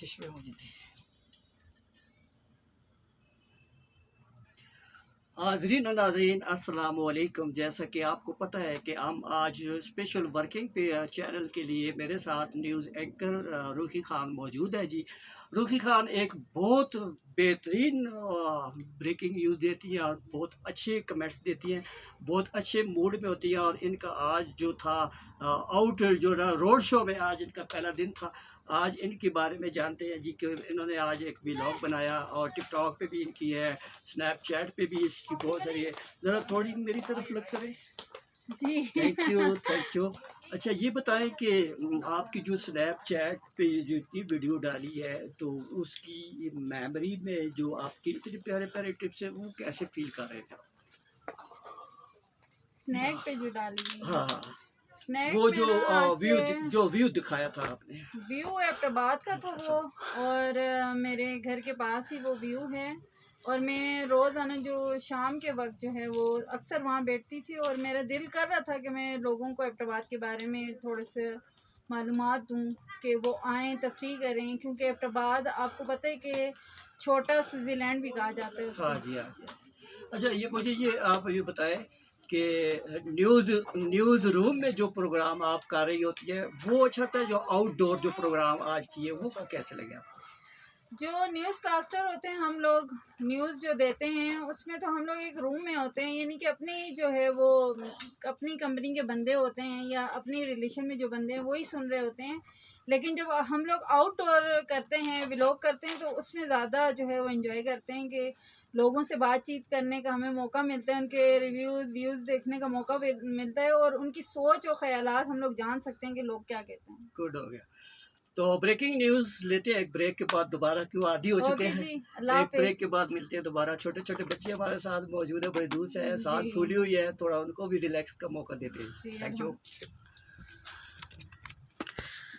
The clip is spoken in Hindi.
चश्मे मौजूद हैं। हाज़रीन और नाज़रीन अस्सलाम वालेकुम। जैसा कि आपको पता है कि हम आज स्पेशल वर्किंग पे चैनल के लिए मेरे साथ न्यूज़ एंकर रूही खान मौजूद है जी। रूही खान एक बहुत बेहतरीन ब्रेकिंग न्यूज़ देती हैं और बहुत अच्छे कमेंट्स देती हैं, बहुत अच्छे मूड में होती हैं। और इनका आज जो था आउट जो ना रोड शो में आज इनका पहला दिन था। आज इनके बारे में जानते हैं जी कि इन्होंने आज एक व्लॉग बनाया और टिकटॉक पे भी इनकी है, स्नैपचैट पे भी इसकी बहुत सारी है। ज़रा थोड़ी मेरी तरफ लग करें जी। Thank you thank you. अच्छा ये बताएं कि आपकी जो स्नैपचैट पे जो इतनी वीडियो डाली है तो उसकी मेमोरी में जो आपके इतने प्यारे प्यारे टिप्स हैं वो कैसे फील कर रहे थे? स्नैक पे जो डाली गई हाँ हाँ, स्नैक वो जो मेरा आज व्यू से जो व्यू दिखाया था आपने। व्यू एबटाबाद का था वो, और मेरे घर के पास ही वो व्यू है। और मैं रोज़ाना जो शाम के वक्त जो है वो अक्सर वहाँ बैठती थी और मेरा दिल कर रहा था कि मैं लोगों को एबटाबाद के बारे में थोड़े से मालूमात दूँ कि वो आएँ तफरी करें, क्योंकि एबटाबाद आपको पता है कि छोटा स्विट्ज़रलैंड भी कहा जाता है हाँ उसको। जी हाँ जी हाँ जी। अच्छा ये मुझे ये आप ये बताएं कि न्यूज़ न्यूज़ रूम में जो प्रोग्राम आप कर रही होती है वो अच्छा था, जो आउटडोर जो प्रोग्राम आज किए वो कैसे लगे आपको? जो न्यूज़ कास्टर होते हैं, हम लोग न्यूज़ जो देते हैं उसमें तो हम लोग एक रूम में होते हैं, यानी कि अपनी जो है वो अपनी कंपनी के बंदे होते हैं या अपनी रिलेशन में जो बंदे हैं वही सुन रहे होते हैं। लेकिन जब हम लोग आउटडोर करते हैं, व्लॉग करते हैं, तो उसमें ज़्यादा जो है वो एंजॉय करते हैं कि लोगों से बातचीत करने का हमें मौका मिलता है, उनके रिव्यूज़ व्यूज़ देखने का मौका मिलता है और उनकी सोच और ख़यालात हम लोग जान सकते हैं कि लोग क्या कहते हैं। गुड हो गया। तो ब्रेकिंग न्यूज़ लेते हैं एक ब्रेक के बाद दोबारा, क्यों आदी हो चुके ओके हैं। जी, अल्लाह एक ब्रेक हाफिज़। के बाद मिलते हैं दोबारा। छोटे छोटे बच्चे हमारे साथ मौजूद है, बड़े दूर से है, जी सांस फूली हुई है, थोड़ा उनको भी रिलैक्स का मौका देते हैं। जी, थैंक यू।